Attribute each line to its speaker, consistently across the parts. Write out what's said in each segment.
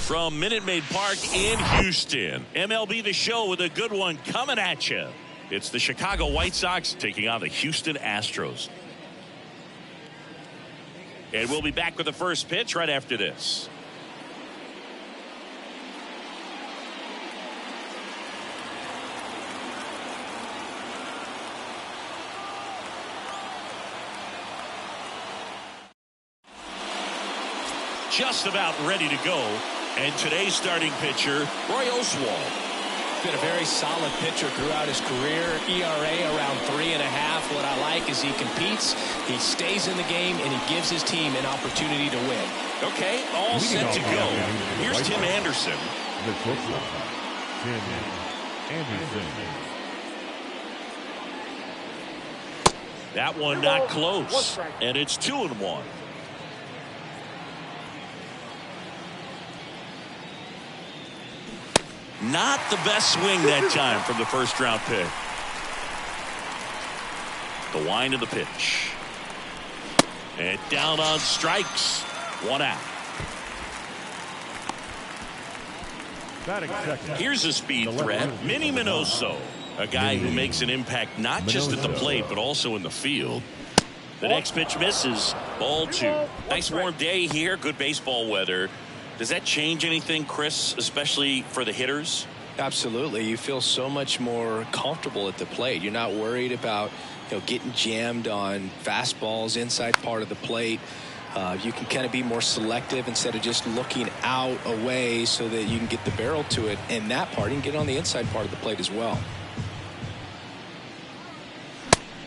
Speaker 1: From Minute Maid Park in Houston, MLB The Show with a good one coming at you. It's the Chicago White Sox taking on the Houston Astros. And we'll be back with the first pitch right after this. Just about ready to go. And today's starting pitcher, Roy Oswalt.
Speaker 2: Been a very solid pitcher throughout his career. ERA around 3.5. What I like is he competes, he stays in the game, and he gives his team an opportunity to win.
Speaker 1: Okay, all set to go. Here's Tim Anderson. That one not close, and it's 2-1. Not the best swing that time from the first round pick. The wind of the pitch. And down on strikes. 1 out. Here's a speed threat. Minnie Minoso. A guy who makes an impact not just at the plate but also in the field. The next pitch misses. Ball 2. Nice warm day here. Good baseball weather. Does that change anything, Chris, especially for the hitters?
Speaker 2: Absolutely. You feel so much more comfortable at the plate. You're not worried about getting jammed on fastballs inside part of the plate. You can kind of be more selective instead of just looking out away so that you can get the barrel to it. And that part, you can get on the inside part of the plate as well.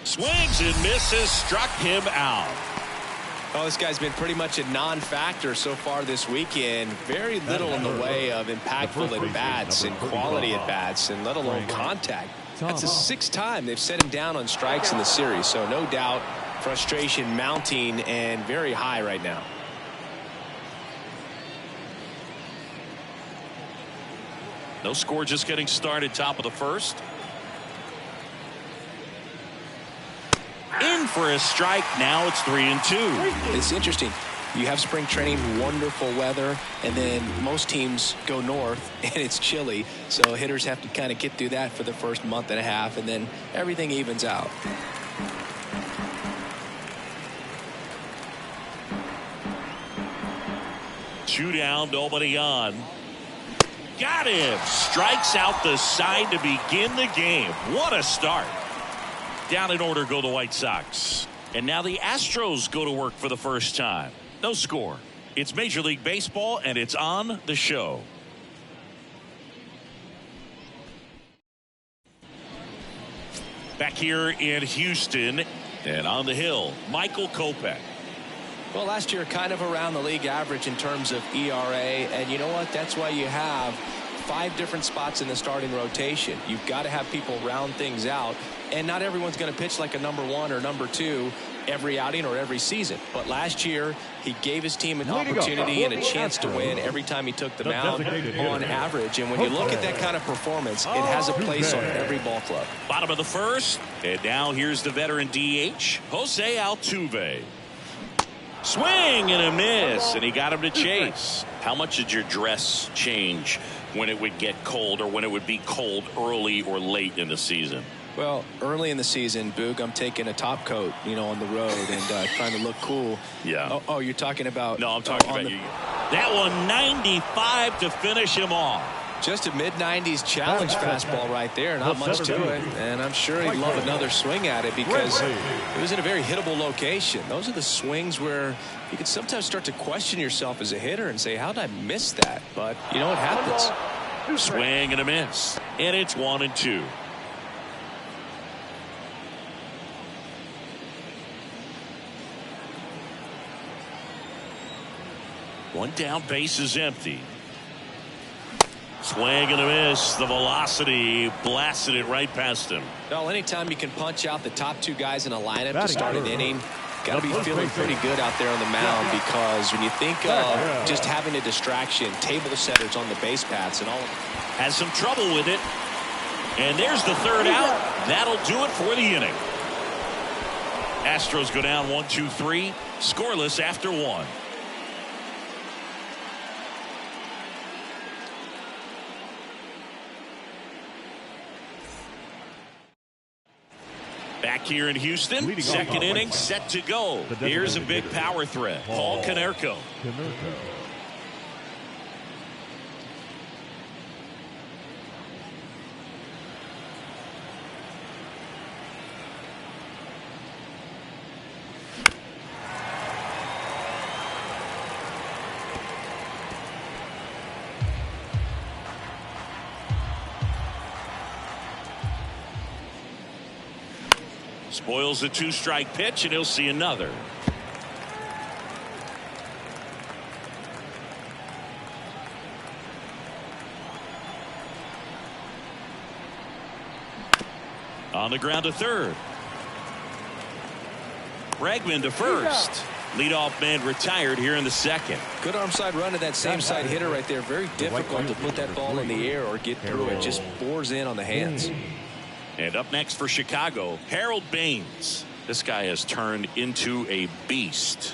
Speaker 1: Swings and misses, struck him out.
Speaker 2: Oh, this guy's been pretty much a non-factor so far this weekend. Very little in the way of impactful at-bats and quality at-bats, and let alone contact. That's the 6th time they've set him down on strikes in the series, so no doubt frustration mounting and very high right now.
Speaker 1: No score, just getting started, top of the first. In for a strike. Now it's 3-2.
Speaker 2: It's interesting. You have spring training, wonderful weather, and then most teams go north and it's chilly, so hitters have to kind of get through that for the first month and a half, and then everything evens out.
Speaker 1: Two down, nobody on. Got him. Strikes out the side to begin the game. What a start. Down in order go the White Sox. And now the Astros go to work for the first time. No score. It's Major League Baseball, and it's on the show. Back here in Houston and on the hill, Michael Kopech.
Speaker 2: Well, last year kind of around the league average in terms of ERA, and you know what? That's why you have 5 different spots in the starting rotation. You've got to have people round things out, and not everyone's going to pitch like a number 1 or number 2 every outing or every season. But last year, he gave his team an opportunity and a chance to win every time he took the mound on average. And when you look at that kind of performance, it has a place on every ball club.
Speaker 1: Bottom of the first, and now here's the veteran DH, Jose Altuve. Swing and a miss, and he got him to chase. How much did your dress change when it would get cold, or when it would be cold early or late in the season?
Speaker 2: Well, early in the season, Boog, I'm taking a top coat, on the road and trying to look cool.
Speaker 1: Yeah.
Speaker 2: Oh, you're talking about...
Speaker 1: No, I'm talking about you. That one, 95 to finish him off.
Speaker 2: Just a mid-90s challenge fastball right there. Not much to it. And I'm sure he'd love another swing at it because it was in a very hittable location. Those are the swings where you can sometimes start to question yourself as a hitter and say, how did I miss that? But, it happens.
Speaker 1: Swing and a miss. And it's 1-2. One down, base is empty. Swing and a miss. The velocity blasted it right past him.
Speaker 2: Well, anytime you can punch out the top 2 guys in a lineup to start an inning, got to be feeling pretty good out there on the mound, because when you think of just having a distraction, table setters on the base paths and all.
Speaker 1: Has some trouble with it. And there's the 3rd out. That'll do it for the inning. Astros go down 1-2-3. Scoreless after 1. Back here in Houston, second inning set to go. Here's a big power threat. Paul Konerko. Spoils a 2-strike pitch, and he'll see another. On the ground to third. Bregman to first. Leadoff man retired here in the second.
Speaker 2: Good arm side run to that same side hitter right there. Very difficult to put that ball in the air or get through it. Just bores in on the hands.
Speaker 1: And up next for Chicago, Harold Baines. This guy has turned into a beast.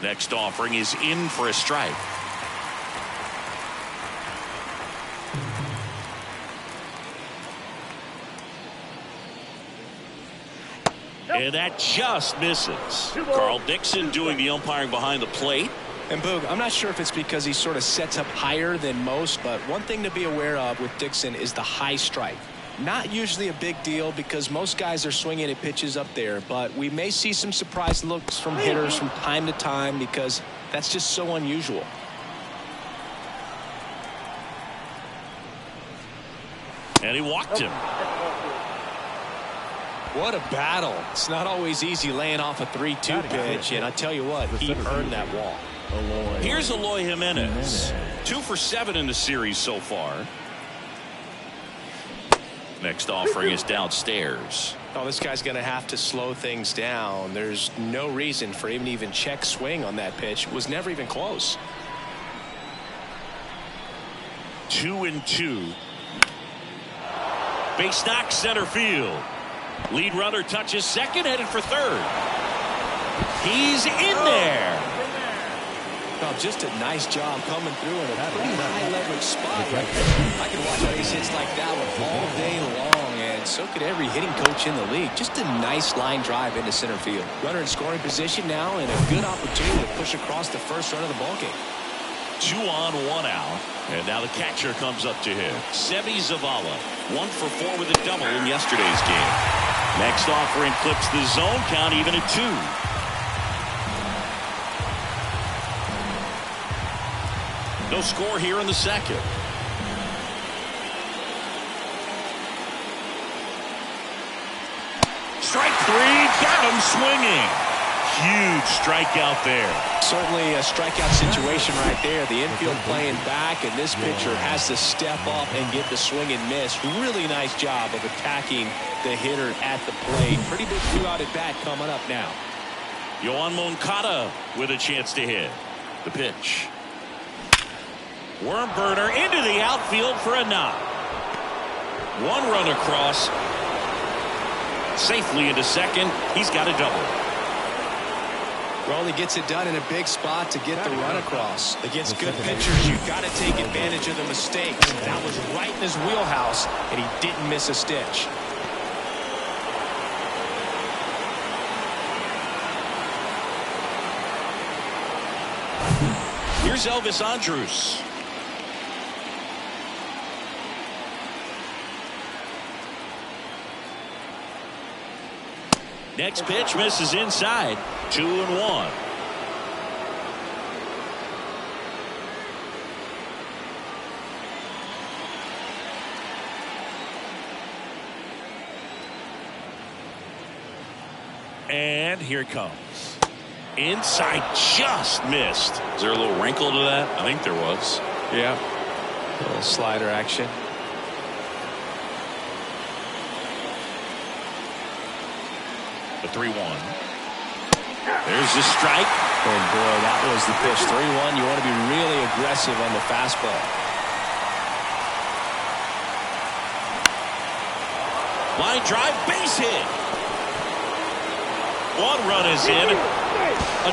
Speaker 1: Next offering is in for a strike. And that just misses. Carl Dixon doing the umpiring behind the plate.
Speaker 2: And Boog, I'm not sure if it's because he sort of sets up higher than most, but one thing to be aware of with Dixon is the high strike. Not usually a big deal because most guys are swinging at pitches up there, but we may see some surprise looks from hitters from time to time because that's just so unusual.
Speaker 1: And he walked him.
Speaker 2: What a battle. It's not always easy laying off a 3-2 pitch, and I tell you what, he earned that walk.
Speaker 1: Here's Eloy Jimenez. 2 for 7 in the series so far. Next offering is downstairs.
Speaker 2: Oh, this guy's going to have to slow things down. There's no reason for him to even check swing on that pitch. It was never even close.
Speaker 1: 2-2. Base knock center field. Lead runner touches second, headed for third. He's in there.
Speaker 2: Oh, just a nice job coming through in a pretty high leverage spot right there. I can watch base hits like that one all day long, and so could every hitting coach in the league. Just a nice line drive into center field. Runner in scoring position now, and a good opportunity to push across the first run of the ballgame.
Speaker 1: 2 on, 1 out. And now the catcher comes up to him. Seby Zavala, 1 for 4 with a double in yesterday's game. Next offering clips the zone count even at 2. No score here in the second. Strike 3, got him swinging. Huge strikeout there.
Speaker 2: Certainly a strikeout situation right there. The infield playing back, and this pitcher has to step up and get the swing and miss. Really nice job of attacking the hitter at the plate. Pretty big 2-out at bat coming up now.
Speaker 1: Yoan Moncada with a chance to hit. The pitch. Worm burner into the outfield for a knock. 1 run across. Safely into second. He's got a double.
Speaker 2: Well, he gets it done in a big spot to get the run across. Against good pitchers, you've got to take advantage of the mistakes. That was right in his wheelhouse, and he didn't miss a stitch.
Speaker 1: Here's Elvis Andrus. Next pitch misses inside. 2-1. And here it comes. Inside, just missed. Is there a little wrinkle to that? I think there was.
Speaker 2: Yeah. A little slider action.
Speaker 1: The 3-1. There's the strike.
Speaker 2: And boy, that was the pitch. 3-1. You want to be really aggressive on the fastball. Line drive, base hit.
Speaker 1: One run is in.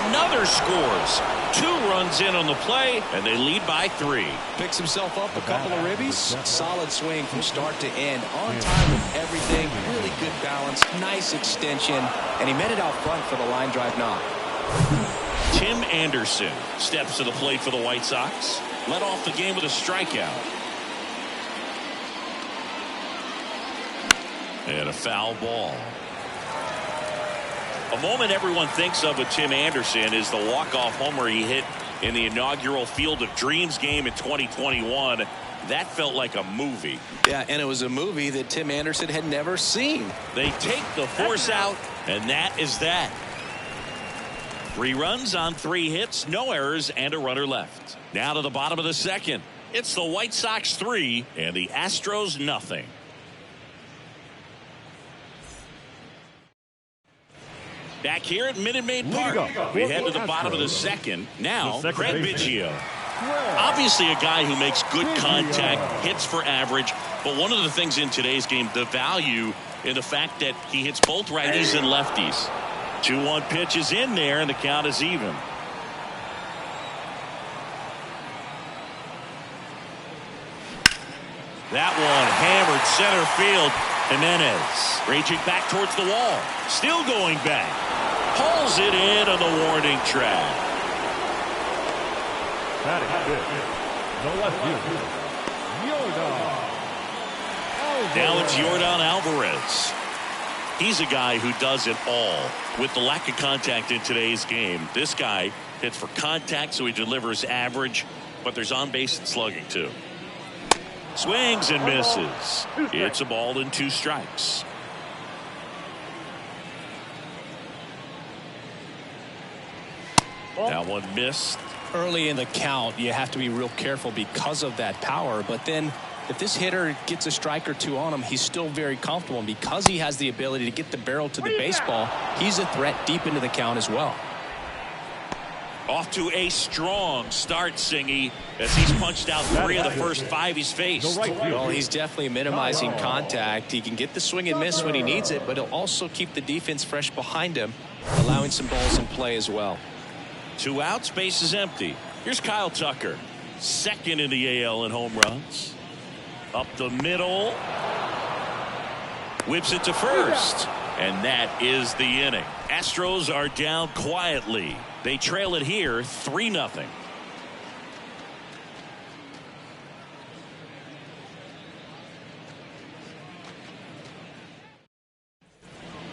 Speaker 1: Another scores. 2 runs in on the play, and they lead by 3.
Speaker 2: Picks himself up a couple of ribbies. Solid swing from start to end. On time with everything. Really good balance. Nice extension. And he met it out front for the line drive knock.
Speaker 1: Tim Anderson steps to the plate for the White Sox. Led off the game with a strikeout. And a foul ball. A moment everyone thinks of with Tim Anderson is the walk-off homer he hit in the inaugural Field of Dreams game in 2021. That felt like a movie.
Speaker 2: Yeah, and it was a movie that Tim Anderson had never seen.
Speaker 1: They take the force out, and that is that. 3 runs on 3 hits, no errors, and a runner left. Now to the bottom of the second. It's the White Sox 3 and the Astros nothing. Back here at Minute Maid Park, we head to the bottom of the second. Now, Craig Biggio. Obviously a guy who makes good contact, hits for average, but one of the things in today's game, the value in the fact that he hits both righties and lefties. 2-1 pitch is in there, and the count is even. That one hammered center field. Jimenez raging back towards the wall. Still going back. Pulls it in on the warning track. Now it's Yordan Alvarez. He's a guy who does it all. With the lack of contact in today's game, this guy hits for contact, so he delivers average, but there's on-base and slugging too. Swings and misses. It's a ball and 2 strikes. That one missed.
Speaker 2: Early in the count, you have to be real careful because of that power. But then if this hitter gets a strike or 2 on him, he's still very comfortable. And because he has the ability to get the barrel to the baseball, he's a threat deep into the count as well.
Speaker 1: Off to a strong start, Singy, as he's punched out 3 of the first 5 he's faced.
Speaker 2: Well, he's definitely minimizing contact. He can get the swing and miss when he needs it, but he'll also keep the defense fresh behind him, allowing some balls in play as well.
Speaker 1: 2 outs, base is empty. Here's Kyle Tucker, second in the AL in home runs. Up the middle. Whips it to first. And that is the inning. Astros are down quietly. They trail it here 3-0.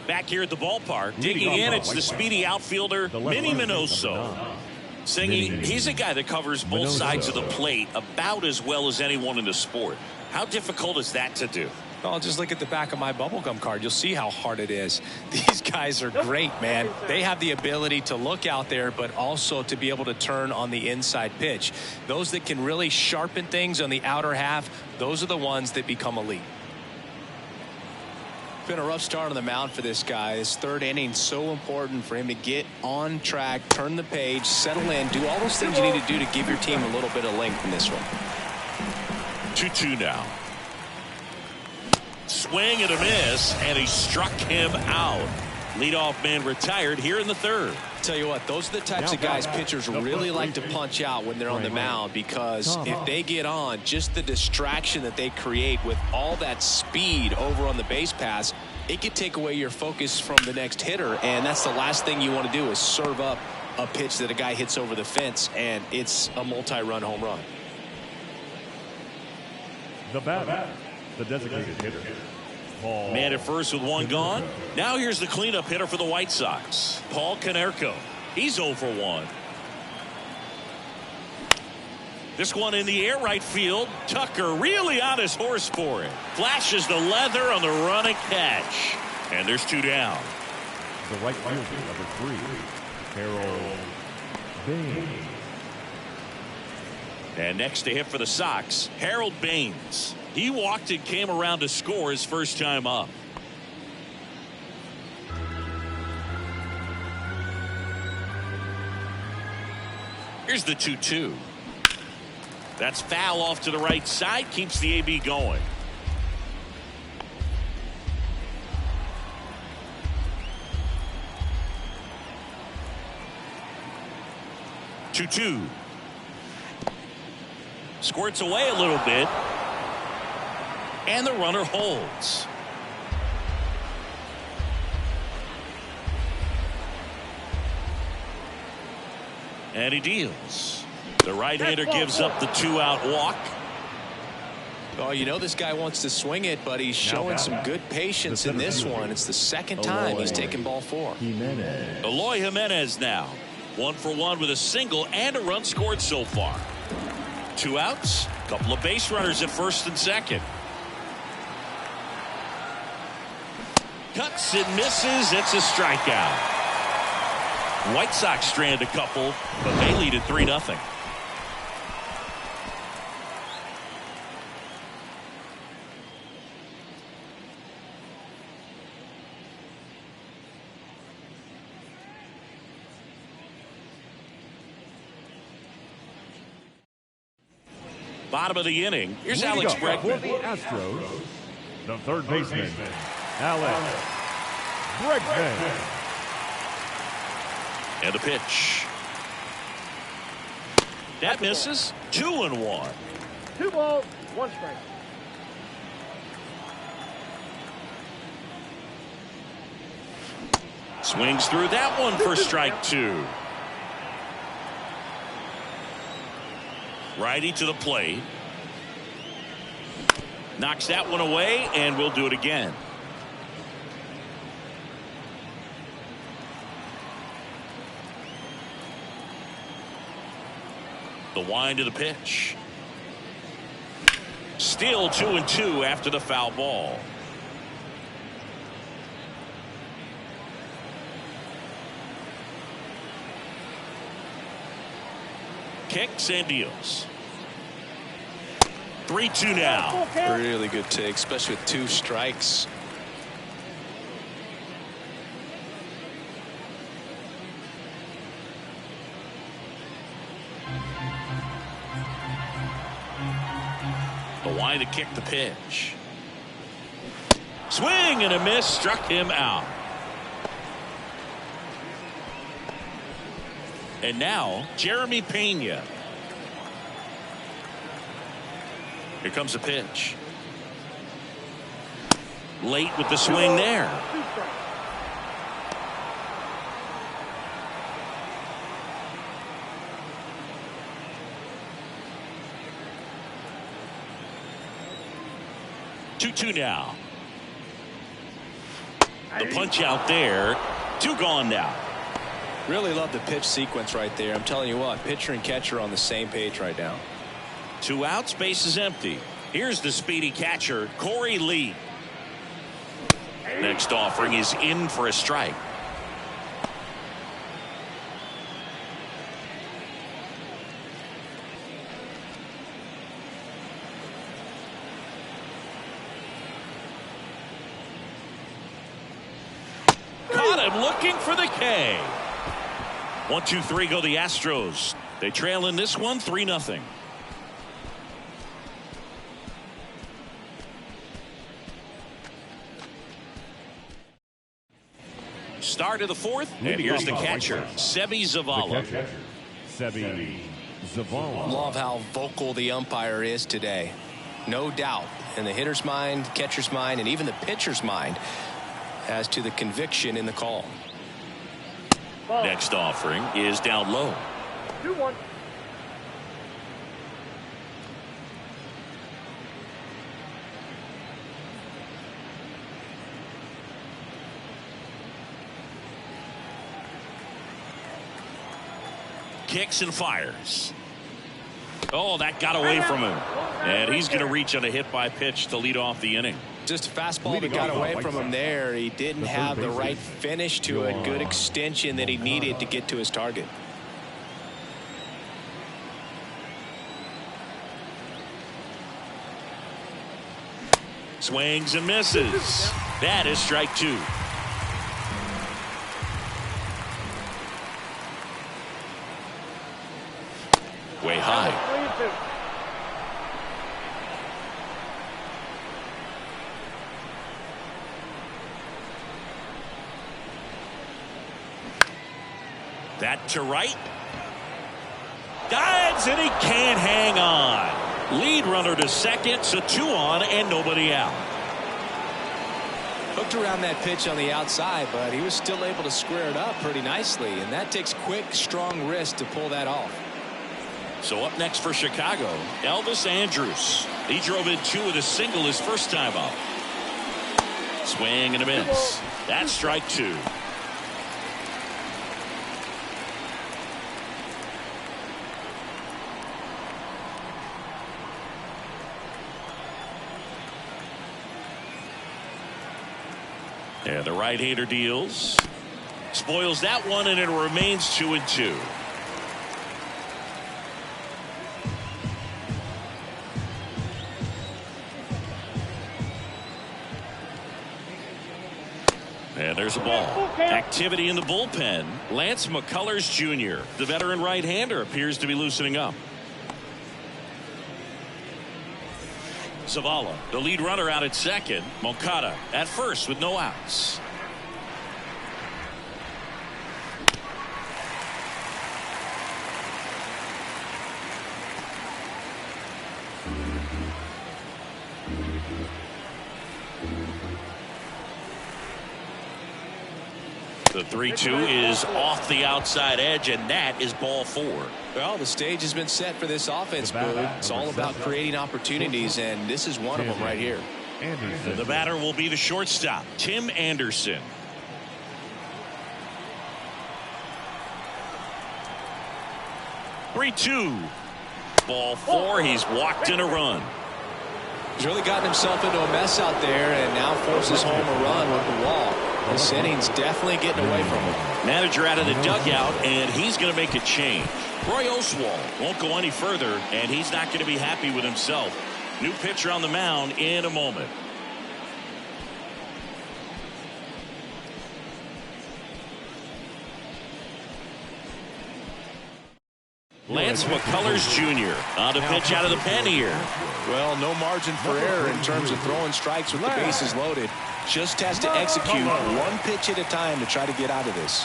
Speaker 1: Back here at the ballpark, digging in, it's the speedy outfielder, Minnie Minoso. Singy, he's a guy that covers both sides of the plate about as well as anyone in the sport. How difficult is that to do?
Speaker 2: Well, just look at the back of my bubblegum card. You'll see how hard it is. These guys are great, man. They have the ability to look out there, but also to be able to turn on the inside pitch. Those that can really sharpen things on the outer half, those are the ones that become elite. Been a rough start on the mound for this guy. His 3rd inning, so important for him to get on track, turn the page, settle in, do all those things you need to do to give your team a little bit of length in this one.
Speaker 1: 2-2 now. Swing and a miss, and he struck him out. Leadoff man retired here in the 3rd.
Speaker 2: Tell you what, those are the types of guys pitchers really like to punch out when they're on the mound, because if they get on, just the distraction that they create with all that speed over on the base pass, it could take away your focus from the next hitter, and that's the last thing you want to do is serve up a pitch that a guy hits over the fence, and it's a multi-run home run.
Speaker 3: The batter, the designated hitter.
Speaker 1: Man at first with 1 gone. Now here's the cleanup hitter for the White Sox, Paul Konerko. He's 0 for 1. This one in the air right field. Tucker really on his horse for it. Flashes the leather on the running catch. And there's 2 down.
Speaker 3: The right fielder, number 3, Harold Baines.
Speaker 1: And next to hit for the Sox, Harold Baines. He walked and came around to score his first time up. Here's the 2-2. That's foul off to the right side. Keeps the AB going. 2-2. Squirts away a little bit. And the runner holds. And he deals. The right-hander gives up the 2-out walk.
Speaker 2: Oh, you know this guy wants to swing it, but he's showing some good patience in this one. It's the second time he's taken ball 4.
Speaker 1: Eloy Jimenez now. 1 for 1 with a single and a run scored so far. 2 outs. Couple of base runners at first and second. Cuts and misses. It's a strikeout. White Sox strand a couple, but they lead at 3-0. Bottom of the inning. Here's Alex Bregman.
Speaker 3: For the Astros, the third baseman, Alex Bregman.
Speaker 1: And a pitch. That misses. 2-1.
Speaker 4: 2 balls, 1 strike.
Speaker 1: Swings through that one for strike 2. Righty to the plate. Knocks that one away, and we'll do it again. The wind of the pitch. Still 2-2 after the foul ball. Kicks and deals. 3-2 now.
Speaker 2: Really good take, especially with 2 strikes.
Speaker 1: The wind to kick the pitch. Swing and a miss, struck him out. And now Jeremy Pena. Here comes the pitch. Late with the swing there.
Speaker 4: 2 strikes.
Speaker 1: Two now. The punch out there. 2 gone now.
Speaker 2: Really love the pitch sequence right there. I'm telling you what, pitcher and catcher on the same page right now.
Speaker 1: 2 outs, base is empty. Here's the speedy catcher, Corey Lee. Next offering is in for a strike. Caught him looking for the K. 1, 2, 3 go the Astros. They trail in this one 3-0. Start of the 4th, and here's the catcher, Sebi Zavala.
Speaker 3: Sebi Zavala.
Speaker 2: Love how vocal the umpire is today. No doubt in the hitter's mind, catcher's mind, and even the pitcher's mind as to the conviction in the call.
Speaker 1: Next offering is down low.
Speaker 4: 2-1.
Speaker 1: Kicks and fires. Oh, that got away from him. And he's going to reach on a hit by pitch to lead off the inning.
Speaker 2: Just a fastball that got away from him there. He didn't have the right finish to it. Good extension that he needed to get to his target.
Speaker 1: Swings and misses. That is strike 2. Way high.
Speaker 4: 3-2.
Speaker 1: That to right. Dives, and he can't hang on. Lead runner to second, so 2 on and nobody out.
Speaker 2: Hooked around that pitch on the outside, but he was still able to square it up pretty nicely, and that takes quick, strong wrist to pull that off.
Speaker 1: So up next for Chicago, Elvis Andrus. He drove in 2 with a single his first time up. Swing and a miss. That's strike 2. And the right-hander deals. Spoils that one, and it remains 2-2. And there's a ball. Activity in the bullpen. Lance McCullers Jr., the veteran right-hander, appears to be loosening up. Zavala, the lead runner, out at second. Moncada at first with no outs. The 3-2 is off the outside edge, and that is ball 4.
Speaker 2: Well, the stage has been set for this offense, Boog. It's all about creating opportunities, and this is one of them right here.
Speaker 1: The batter will be the shortstop, Tim Anderson. "3-2. Ball 4. He's walked in a run.
Speaker 2: He's really gotten himself into a mess out there, and now forces home a run with the wall. This inning's definitely getting away from him.
Speaker 1: Manager out of the dugout, and he's going to make a change. Roy Oswalt won't go any further, and he's not going to be happy with himself. New pitcher on the mound in a moment. Lance McCullers Jr. on the pitch out of the pen here.
Speaker 2: Well, no margin for error in terms of throwing strikes with the bases loaded. Just has to execute one pitch at a time to try to get out of this.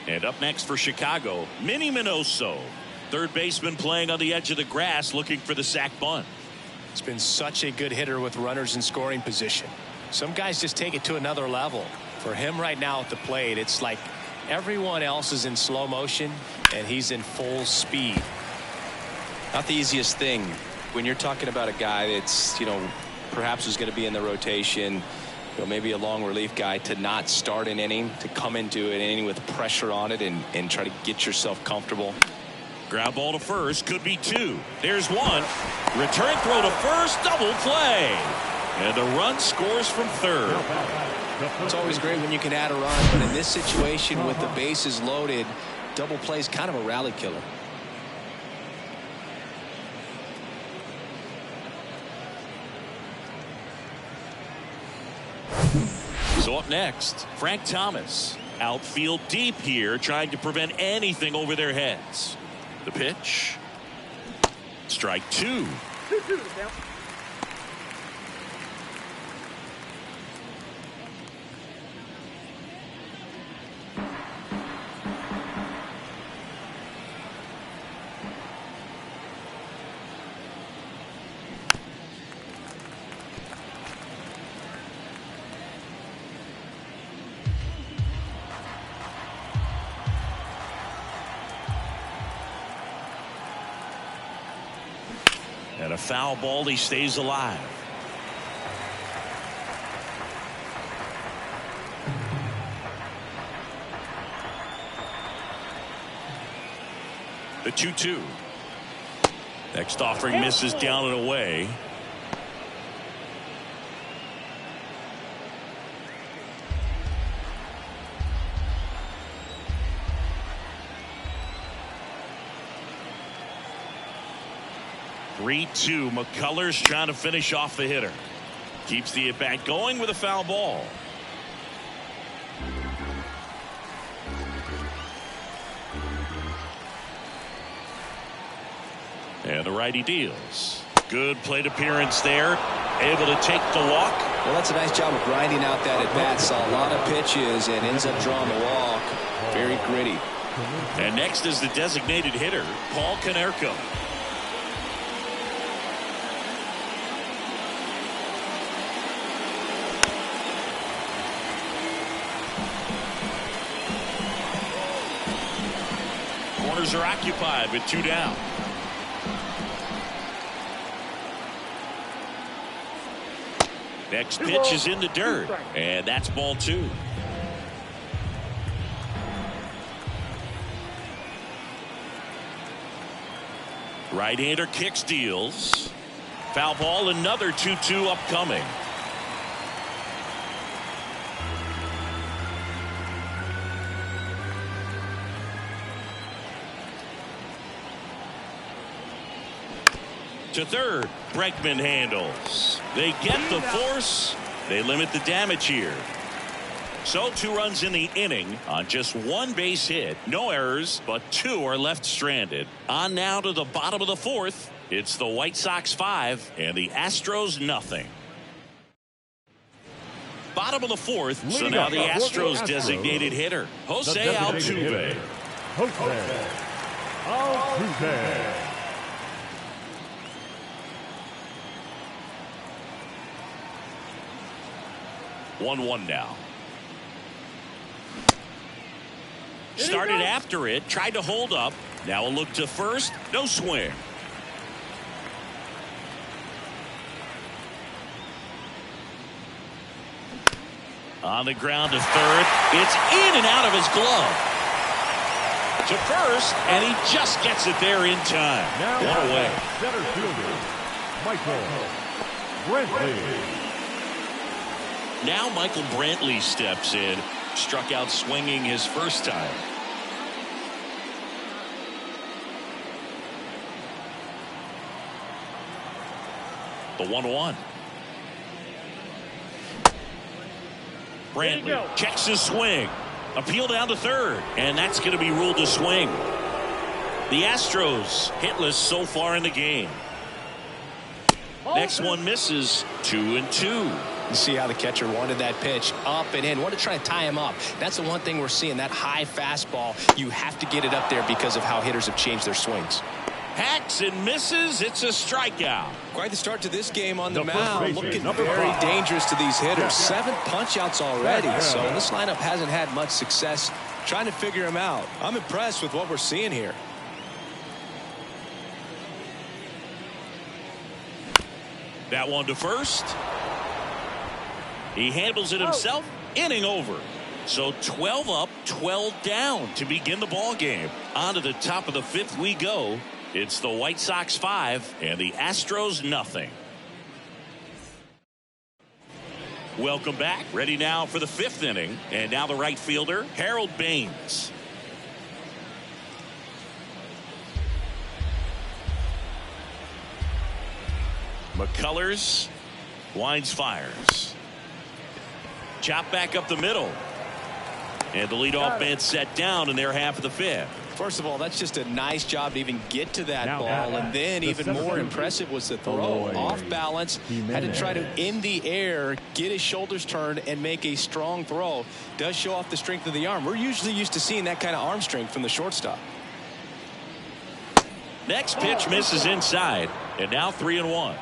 Speaker 1: And up next for Chicago, Minnie Minoso. Third baseman playing on the edge of the grass, looking for the sac bunt.
Speaker 2: It's been such a good hitter with runners in scoring position. Some guys just take it to another level. For him right now at the plate, it's like everyone else is in slow motion and he's in full speed.
Speaker 5: Not the easiest thing when you're talking about a guy that's, perhaps is going to be in the rotation, maybe a long relief guy, to not start an inning, to come into an inning with pressure on it and try to get yourself comfortable.
Speaker 1: Ground ball to first, could be 2. There's 1. Return throw to first, double play. And a run scores from third.
Speaker 2: It's always great when you can add a run, but in this situation with the bases loaded, double play is kind of a rally killer.
Speaker 1: So up next, Frank Thomas. Outfield deep here, trying to prevent anything over their heads. The pitch. Strike 2.
Speaker 4: 2-2 now.
Speaker 1: And a foul ball, he stays alive. The 2-2. Next offering misses down and away. (3-2). McCullers trying to finish off the hitter. Keeps the at-bat going with a foul ball. And the righty deals. Good plate appearance there. able to take the walk.
Speaker 2: Well, that's a nice job of grinding out that at bat. Saw a lot of pitches and ends up drawing the walk. Very gritty.
Speaker 1: And next is the designated hitter, Paul Konerko. Corners are occupied with 2 down. Next pitch is in the dirt, and that's ball 2. Right-hander kicks, deals. Foul ball, another 2-2 upcoming. To third, Bregman handles. They get the force. They limit the damage here. So 2 runs in the inning on just 1 base hit. No errors, but 2 are left stranded. On now to the bottom of the 4th. It's the White Sox 5 and the Astros nothing. Bottom of the 4th. So now the Astros designated hitter, Jose Altuve.
Speaker 3: Jose Altuve.
Speaker 1: 1-1 now. Started after it, tried to hold up. Now a look to first, no swing. On the ground to third, it's in and out of his glove. To first, and he just gets it there in time. One away.
Speaker 3: Center fielder, Michael Brantley.
Speaker 1: Now Michael Brantley steps in. Struck out swinging his first time. The 1-1. Brantley checks his swing. Appeal down to third, and that's going to be ruled a swing. The Astros hitless so far in the game. Next one misses. 2-2.
Speaker 2: You see how the catcher wanted that pitch up and in. Wanted to try to tie him up. That's the one thing we're seeing. That high fastball. You have to get it up there because of how hitters have changed their swings.
Speaker 1: Hacks and misses. It's a strikeout.
Speaker 2: Quite the start to this game on the mound. Looking very dangerous to these hitters. 7 punch-outs already. So this lineup hasn't had much success trying to figure him out. I'm impressed with what we're seeing here.
Speaker 1: That one to first. He handles it himself. Inning over. So 12 up, 12 down to begin the ball game. On to the top of the 5th we go. It's the White Sox 5 and the Astros nothing. Welcome back. Ready now for the 5th inning. And now the right fielder, Harold Baines. McCullers winds, fires. Chop back up the middle. And the leadoff man set down in their half of the 5th.
Speaker 2: First of all, that's just a nice job to even get to that ball. And then even more impressive was the throw. Off balance. Had to try to, in the air, get his shoulders turned and make a strong throw. Does show off the strength of the arm. We're usually used to seeing that kind of arm strength from the shortstop.
Speaker 1: Next pitch misses inside. And now 3-1.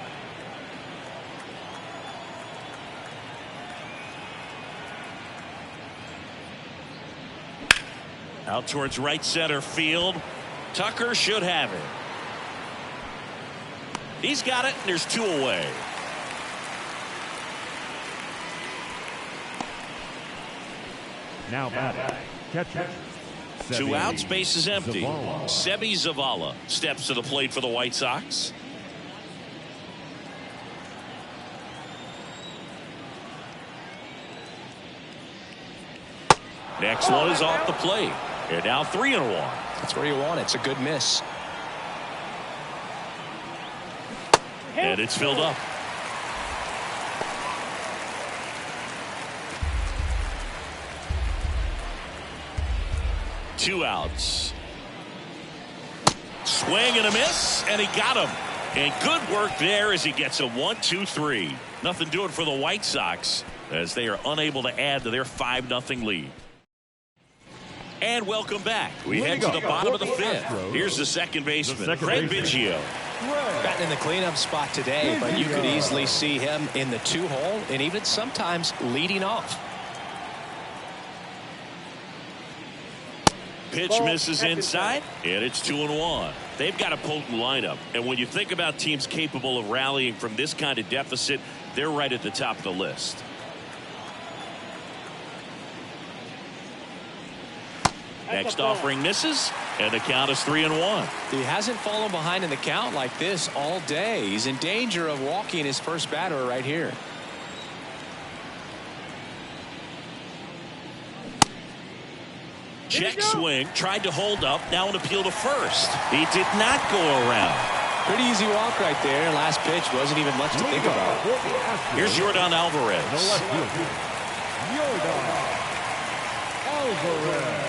Speaker 1: Out towards right center field. Tucker should have it. He's got it, and there's 2 away.
Speaker 3: Now batting, catcher.
Speaker 1: 2 outs, base is empty. Seby Zavala steps to the plate for the White Sox. Next one is off the plate. And now 3-1.
Speaker 2: That's where you want it. It's a good miss.
Speaker 1: And it's filled up. Two outs. Swing and a miss, and he got him. And good work there as he gets a 1-2-3. Nothing doing for the White Sox as they are unable to add to their 5-0 lead. And welcome back. We head to the bottom of the fifth. Here's the second baseman, Craig Biggio.
Speaker 2: Batting in the cleanup spot today, but you could easily see him in the 2-hole and even sometimes leading off.
Speaker 1: Pitch misses inside, and it's 2-1. They've got a potent lineup, and when you think about teams capable of rallying from this kind of deficit, they're right at the top of the list. Next offering misses, and the count is 3-1.
Speaker 2: He hasn't fallen behind in the count like this all day. He's in danger of walking his first batter right here.
Speaker 1: Check swing, tried to hold up, now an appeal to first. He did not go around.
Speaker 2: Pretty easy walk right there. Last pitch wasn't even much to think about.
Speaker 1: Here's Yordan Alvarez.
Speaker 3: Yordan Alvarez.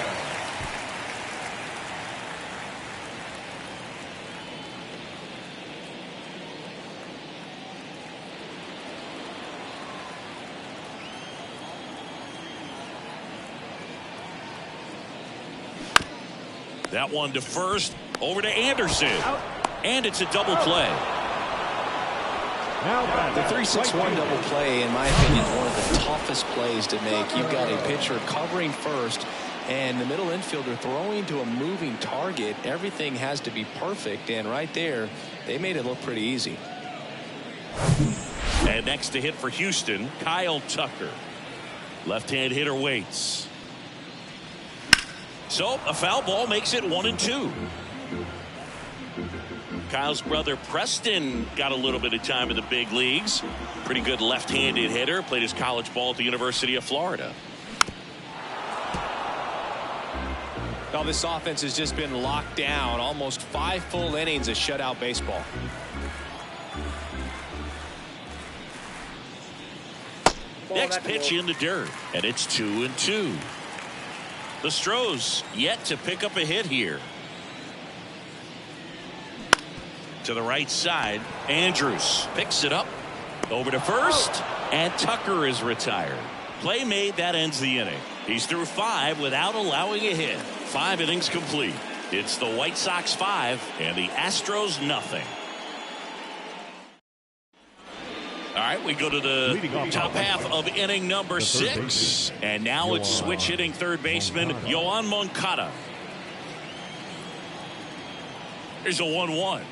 Speaker 1: That one to first, over to Anderson. And it's a double play.
Speaker 2: The 3-6-1 double play, in my opinion, is one of the toughest plays to make. You've got a pitcher covering first and the middle infielder throwing to a moving target. Everything has to be perfect, and right there, they made it look pretty easy.
Speaker 1: And next to hit for Houston, Kyle Tucker. Left-hand hitter waits. So a foul ball makes it 1-2. Kyle's brother Preston got a little bit of time in the big leagues. Pretty good left-handed hitter. Played his college ball at the University of Florida.
Speaker 2: Well, this offense has just been locked down. Almost 5 full innings of shutout baseball.
Speaker 1: Next pitch in the dirt, and it's 2-2. The Astros yet to pick up a hit here. To the right side, Andrews picks it up. Over to first, and Tucker is retired. Play made, that ends the inning. He's through 5 without allowing a hit. 5 innings complete. It's the White Sox 5 and the Astros nothing. All right, we go to the top half of inning number 6. And now it's switch hitting third baseman Yoan Moncada. Here's a 1-1.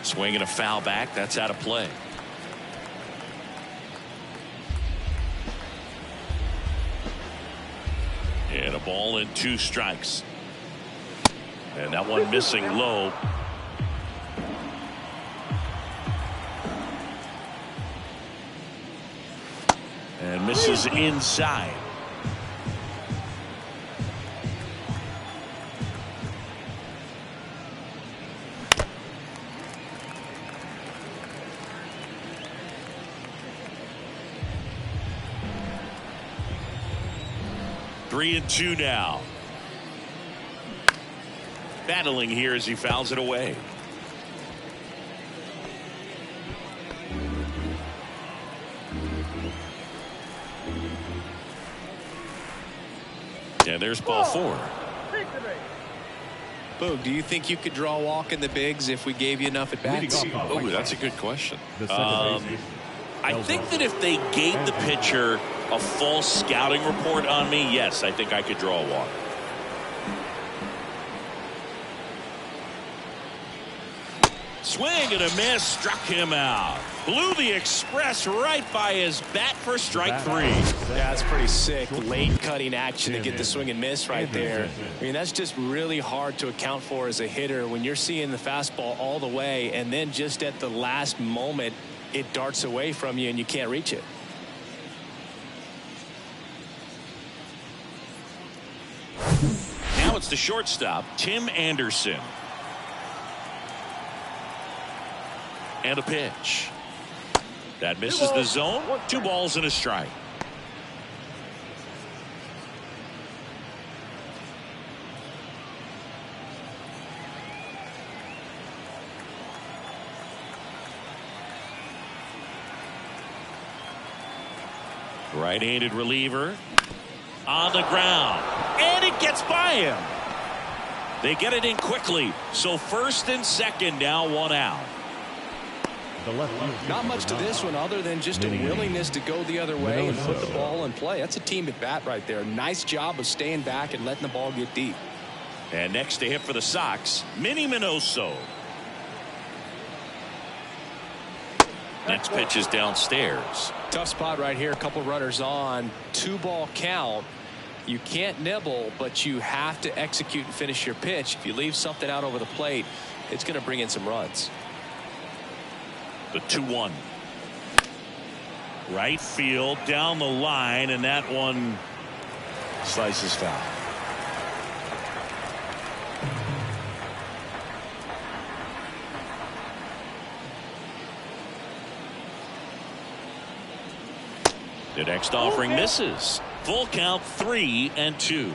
Speaker 1: Swinging a foul back. That's out of play. And a ball and 2 strikes. And that one missing low. And misses inside. Three and 2 now. Battling here as he fouls it away. And there's ball 4.
Speaker 2: Boog, do you think you could draw a walk in the bigs if we gave you enough at bats?
Speaker 1: Oh, that's a good question. I think that if they gave the pitcher a false scouting report on me, yes, I think I could draw a walk. Swing and a miss, struck him out. Blew the express right by his bat for strike 3.
Speaker 2: Yeah, that's pretty sick. Late cutting action to get the swing and miss right there. I mean, that's just really hard to account for as a hitter when you're seeing the fastball all the way and then just at the last moment it darts away from you and you can't reach it.
Speaker 1: Now it's the shortstop, Tim Anderson. And a pitch. That misses the zone. 2 balls and a strike. Right-handed reliever on the ground, and it gets by him. They get it in quickly, so first and second now, one out.
Speaker 2: Not much to this one other than just a willingness to go the other way and put the ball in play. That's a team at bat right there. Nice job of staying back and letting the ball get deep.
Speaker 1: And next to hit for the Sox, Minnie Minoso. Next pitch is downstairs.
Speaker 2: Tough spot right here. A couple runners on. 2-ball count. You can't nibble, but you have to execute and finish your pitch. If you leave something out over the plate, it's going to bring in some runs.
Speaker 1: The 2-1. Right field down the line, and that one slices foul. The next offering misses. Full count, 3-2.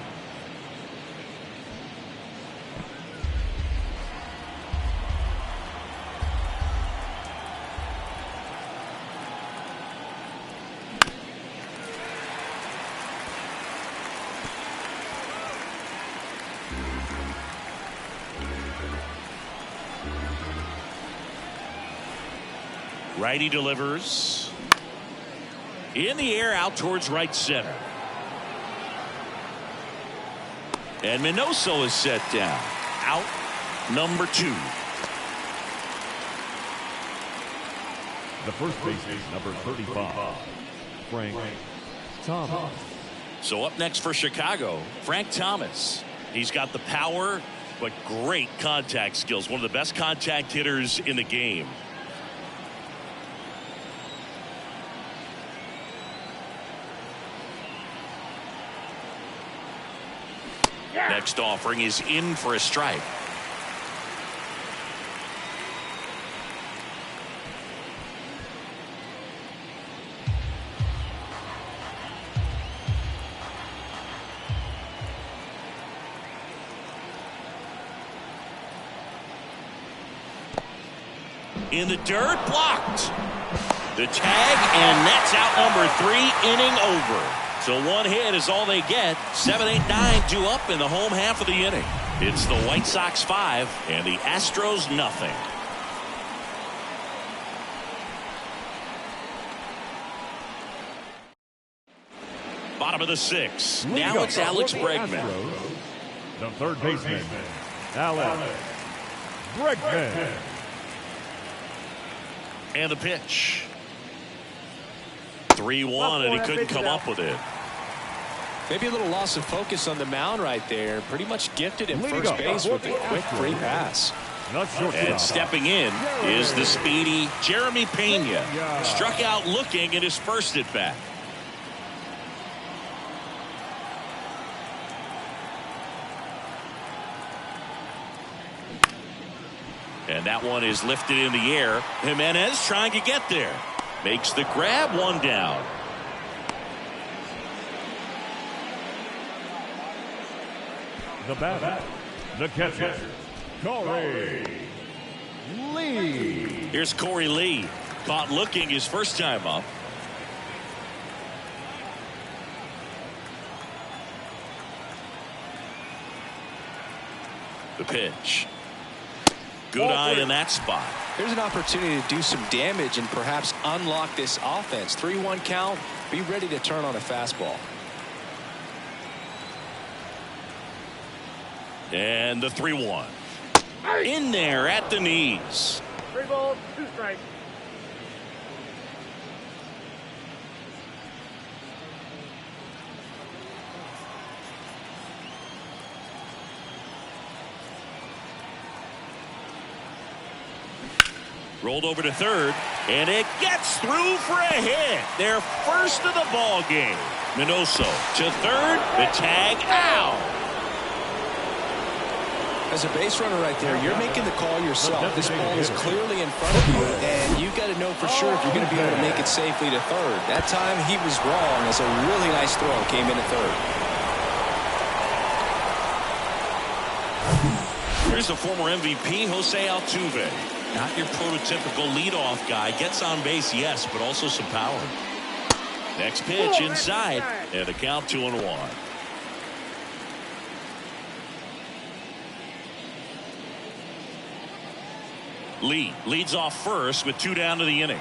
Speaker 1: Righty delivers. In the air out towards right center. And Minoso is set down. Out number 2.
Speaker 3: The first baseman, number 35, Frank Thomas.
Speaker 1: So up next for Chicago, Frank Thomas. He's got the power, but great contact skills. One of the best contact hitters in the game. Next offering is in for a strike. In the dirt, blocked. The tag, and that's out number 3, inning over. So one hit is all they get. 7, 8, 9 due up in the home half of the inning. It's the White Sox 5 and the Astros nothing. Bottom of the 6th. Now it's Alex Bregman.
Speaker 3: Astros, the third baseman, Alex Bregman.
Speaker 1: And the pitch. 3-1, and he couldn't come up with it.
Speaker 2: Maybe a little loss of focus on the mound right there. Pretty much gifted in first base with a quick free pass.
Speaker 1: And stepping in is the speedy Jeremy Pena. Struck out looking at his first at bat. And that one is lifted in the air. Jimenez trying to get there. Makes the grab, one down.
Speaker 3: The batter, the catcher, Corey Lee.
Speaker 1: Here's Corey Lee. Caught looking his first time up. The pitch. Good eye in that spot.
Speaker 2: There's an opportunity to do some damage and perhaps unlock this offense. 3-1 count. Be ready to turn on a fastball.
Speaker 1: And the 3-1. In there at the knees.
Speaker 4: 3 balls, 2 strikes.
Speaker 1: Rolled over to third, and it gets through for a hit. Their first of the ball game. Minoso to third, the tag out.
Speaker 2: As a base runner right there, you're making the call yourself. This ball is clearly in front of you, and you've got to know for sure if you're going to be able to make it safely to third. That time he was wrong, as a really nice throw came in at third.
Speaker 1: Here's the former MVP, Jose Altuve. Not your prototypical leadoff guy. Gets on base, yes, but also some power. Next pitch inside, and a count 2-1. Lee leads off first with 2 down to the inning.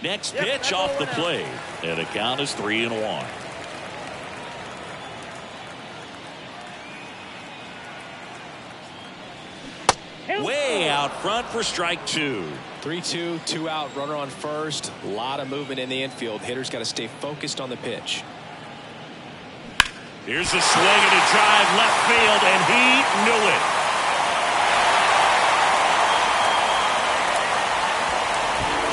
Speaker 1: Next pitch off the plate, and the count is 3-1. Way out front for strike 2.
Speaker 2: 3-2, 2 out, runner on first. A lot of movement in the infield. Hitter's got to stay focused on the pitch.
Speaker 1: Here's a swing and a drive left field, and he knew it.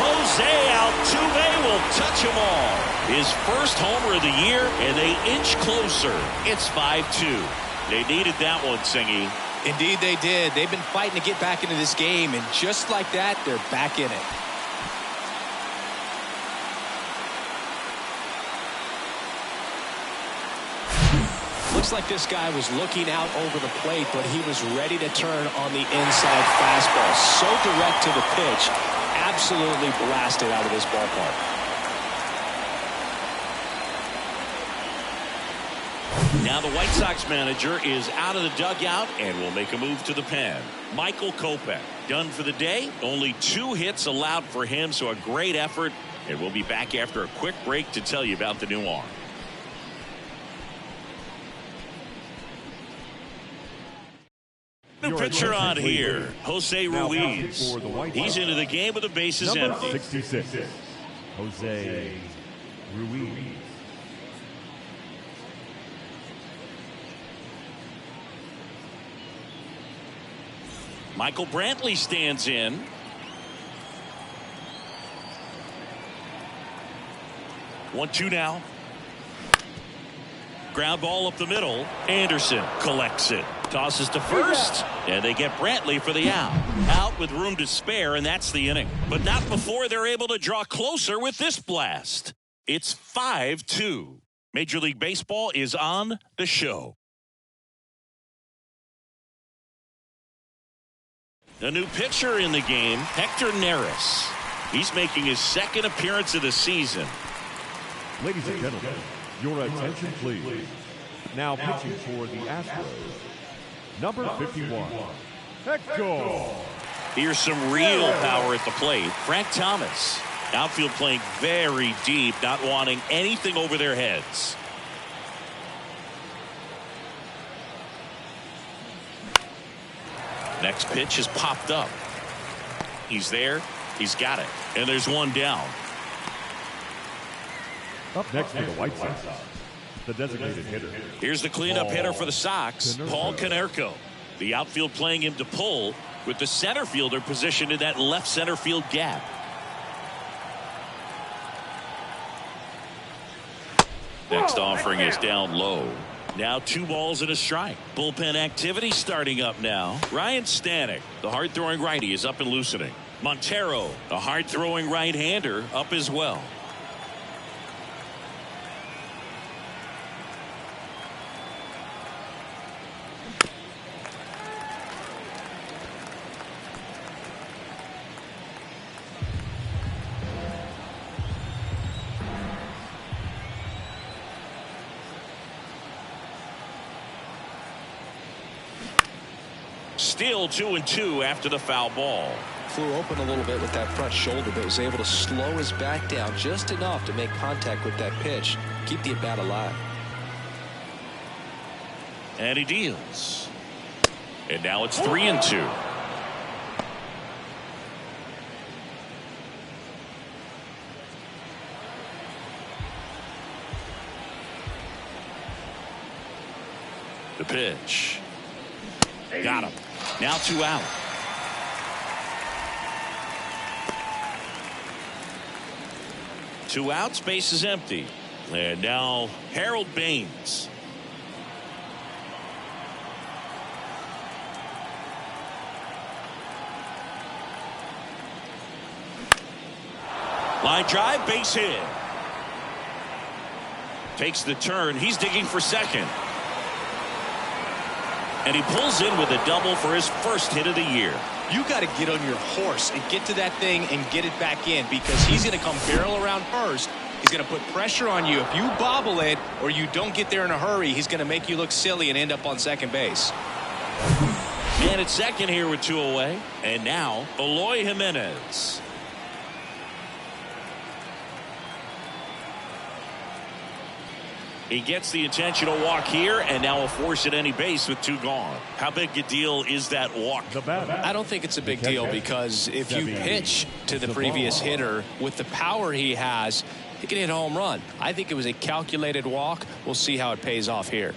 Speaker 1: Jose Altuve will touch them all. His first homer of the year, and they inch closer. It's 5-2. They needed that one, Singy.
Speaker 2: Indeed they did. They've been fighting to get back into this game, and just like that, they're back in it. Looks like this guy was looking out over the plate, but he was ready to turn on the inside fastball. So direct to the pitch. Absolutely blasted out of this ballpark.
Speaker 1: Now the White Sox manager is out of the dugout and will make a move to the pen. Michael Kopech done for the day. Only 2 hits allowed for him, so a great effort. And we'll be back after a quick break to tell you about the new arm. New pitcher on here, Jose Ruiz. He's into the game with the bases empty.
Speaker 3: 66, Jose Ruiz.
Speaker 1: Michael Brantley stands in. One-two now. Ground ball up the middle. Anderson collects it. Tosses to first. And they get Brantley for the out. Out with room to spare, and that's the inning. But not before they're able to draw closer with this blast. It's 5-2. Major League Baseball is on the show. A new pitcher in the game, Hector Neris. He's making his second appearance of the season.
Speaker 3: Ladies and gentlemen, your attention please. Now pitching for the Astros, number 51, Hector.
Speaker 1: Here's some real power at the plate. Frank Thomas. Outfield playing very deep, not wanting anything over their heads. Next pitch is popped up. He's there. He's got it. And there's one down.
Speaker 3: Up next for the White Sox, the designated hitter.
Speaker 1: Here's the cleanup hitter for the Sox, Paul Konerko. The outfield playing him to pull, with the center fielder positioned in that left center field gap. Next offering is down low. Now 2 balls and a strike. Bullpen activity starting up now. Ryan Stanek, the hard-throwing righty, is up and loosening. Montero, a hard-throwing right-hander, up as well. Still 2-2 after the foul ball.
Speaker 2: Flew open a little bit with that front shoulder, but was able to slow his back down just enough to make contact with that pitch. Keep the at-bat alive.
Speaker 1: And he deals. And now it's 3-2. The pitch. Got him. Now 2 out. Two out, space is empty. And now Harold Baines. Line drive, base hit. Takes the turn. He's digging for second. And he pulls in with a double for his first hit of the year.
Speaker 2: You got to get on your horse and get to that thing and get it back in, because he's going to come barrel around first. He's going to put pressure on you. If you bobble it or you don't get there in a hurry, he's going to make you look silly and end up on second base.
Speaker 1: And at second here with 2 away. And now Eloy Jimenez. He gets the intentional walk here, and now a force at any base with 2 gone. How big a deal is that walk?
Speaker 2: I don't think it's a big deal, because if you pitch to the previous hitter with the power he has, he can hit a home run. I think it was a calculated walk. We'll see how it pays off here.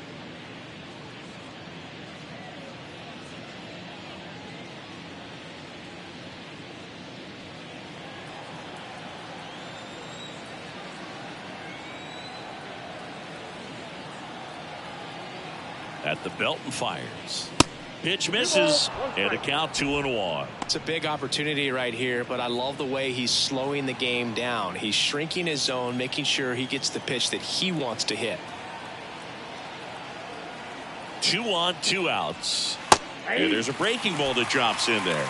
Speaker 1: At the belt and fires. Pitch misses, and a count 2-1.
Speaker 2: It's a big opportunity right here, but I love the way he's slowing the game down. He's shrinking his zone, making sure he gets the pitch that he wants to hit.
Speaker 1: 2 on, 2 outs. And there's a breaking ball that drops in there.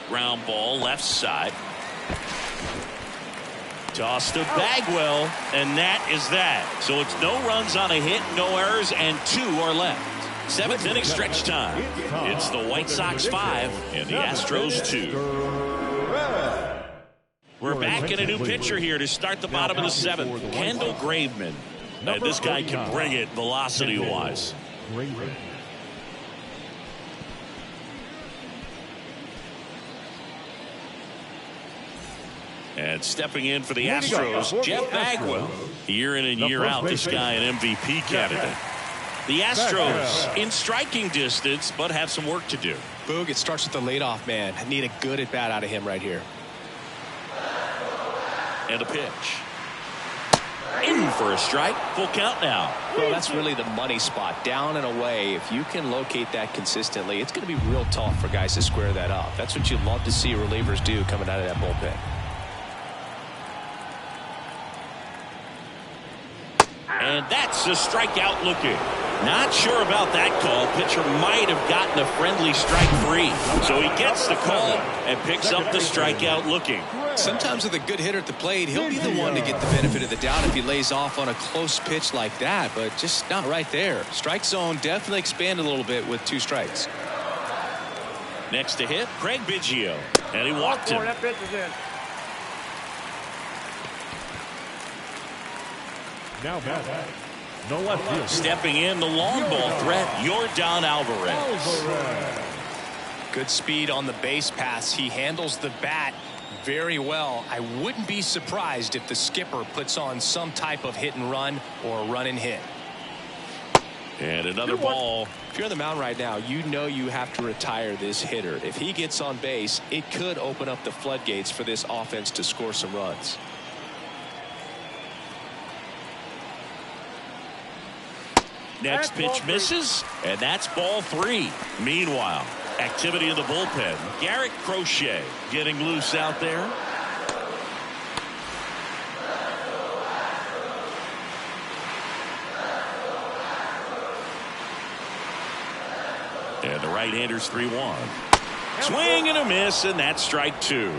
Speaker 1: Ground ball left side. Tossed to Bagwell, and that is that. So it's no runs on a hit, no errors, and 2 are left. 7th inning stretch time. It's the White Sox 5 and the Astros 2. We're back in a new pitcher here to start the bottom of the 7th. Kendall Graveman. This guy can bring it velocity-wise. And stepping in for the Astros, Jeff Bagwell. Year in and year out, this guy an MVP candidate. The Astros in striking distance, but have some work to do.
Speaker 2: Boog, it starts with the leadoff man. I need a good at-bat out of him right here.
Speaker 1: And a pitch. In for a strike. Full count now.
Speaker 2: Well, that's really the money spot. Down and away. If you can locate that consistently, it's going to be real tough for guys to square that up. That's what you love to see relievers do coming out of that bullpen.
Speaker 1: And that's a strikeout looking. Not sure about that call. Pitcher might have gotten a friendly strike free. So he gets the call and picks up the strikeout looking.
Speaker 2: Sometimes with a good hitter at the plate, he'll be the one to get the benefit of the doubt if he lays off on a close pitch like that, but just not right there. Strike zone definitely expanded a little bit with 2 strikes.
Speaker 1: Next to hit, Craig Biggio. And he walked him.
Speaker 4: That pitch is in.
Speaker 3: Now back. No left field.
Speaker 1: Stepping in, the long ball threat, Yordan Alvarez.
Speaker 2: Good speed on the base pass. He handles the bat very well. I wouldn't be surprised if the skipper puts on some type of hit and run or run and hit.
Speaker 1: And another ball.
Speaker 2: If you're on the mound right now, you know you have to retire this hitter. If he gets on base, it could open up the floodgates for this offense to score some runs.
Speaker 1: Next pitch misses, and that's ball 3. Meanwhile, activity in the bullpen. Garrett Crochet getting loose out there. And the right-hander's 3-1. Swing and a miss, and that's strike 2.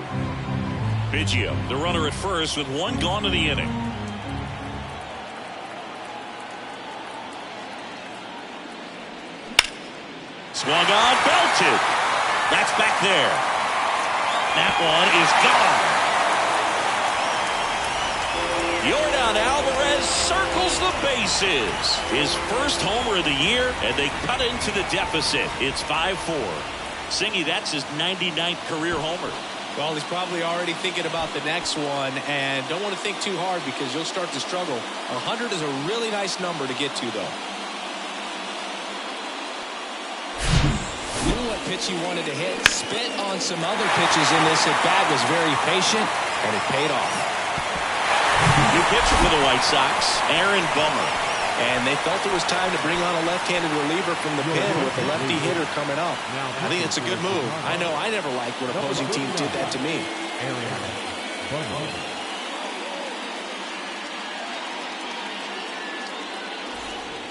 Speaker 1: Biggio, the runner at first with 1 gone in the inning. Swung on, belted. That's back there. That one is gone. Yordan Alvarez circles the bases. His first homer of the year, and they cut into the deficit. It's 5-4. Singy, that's his 99th career homer.
Speaker 2: Well, he's probably already thinking about the next one, and don't want to think too hard because you'll start to struggle. 100 is a really nice number to get to, though. Pitch he wanted to hit, spit on some other pitches in this at bat, was very patient, and it paid off.
Speaker 1: New pitcher for the White Sox, Aaron Bummer.
Speaker 2: And they felt it was time to bring on a left-handed reliever from the pen with the lefty hitter coming up. I think it's a good move. I know I never liked when opposing teams did that to me.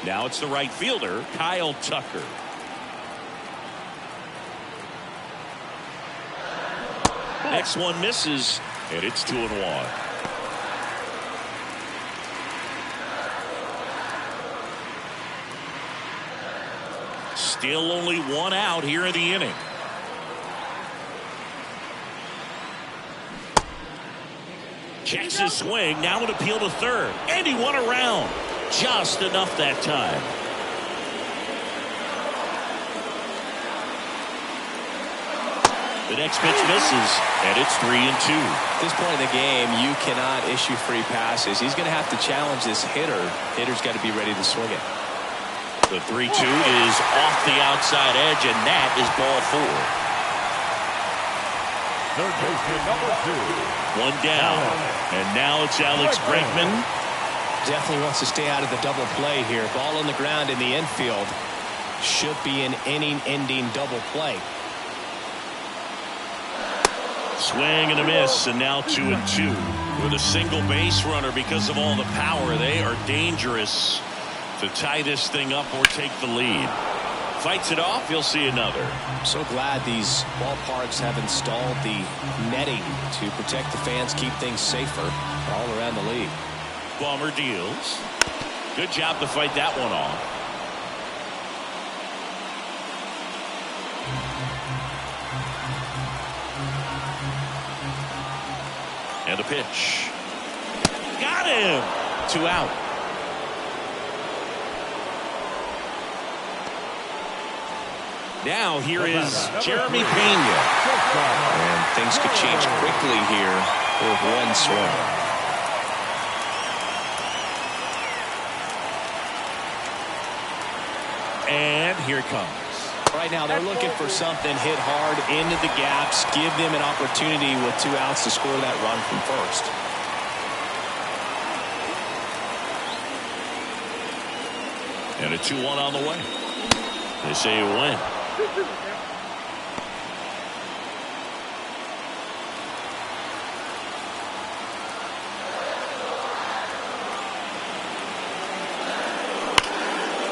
Speaker 1: Now it's the right fielder, Kyle Tucker. Next one misses, and it's 2-1. Still only one out here in the inning. Checks his swing. Now an appeal to third. And he won around. Just enough that time. The next pitch misses, and it's 3-2.
Speaker 2: At this point in the game, you cannot issue free passes. He's going to have to challenge this hitter. Hitter's got to be ready to swing it.
Speaker 1: The 3-2 is off the outside edge, and that is ball 4.
Speaker 3: Third baseman number 2.
Speaker 1: One down, and now it's Alex Bregman.
Speaker 2: Definitely wants to stay out of the double play here. Ball on the ground in the infield. Should be an inning-ending double play.
Speaker 1: Swing and a miss, and now 2-2. With a single base runner because of all the power, they are dangerous to tie this thing up or take the lead. Fights it off, you'll see another.
Speaker 2: I'm so glad these ballparks have installed the netting to protect the fans, keep things safer all around the league.
Speaker 1: Bomber deals. Good job to fight that one off. And the pitch. Got him. 2 out. Now here is Jeremy Pena.
Speaker 2: And things could change quickly here with one swing.
Speaker 1: And here it comes.
Speaker 2: Right now they're looking for something hit hard into the gaps, give them an opportunity with 2 outs to score that run from first.
Speaker 1: And a 2-1 on the way. They say you win.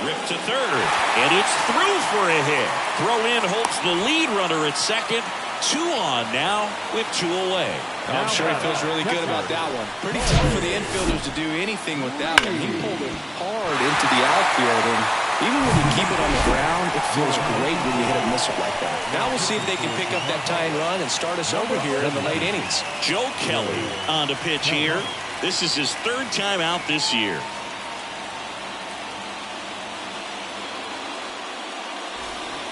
Speaker 1: Ripped to third, and it's through for a hit. Throw in holds the lead runner at second. 2 on now with 2 away.
Speaker 2: I'm sure he feels really good about that one. Pretty tough for the infielders to do anything with that one. He pulled it hard into the outfield, and even when you keep it on the ground, it feels great when you hit a missile like that. Now we'll see if they can pick up that tying run and start us over here in the late innings.
Speaker 1: Joe Kelly on the pitch here. This is his 3rd time out this year.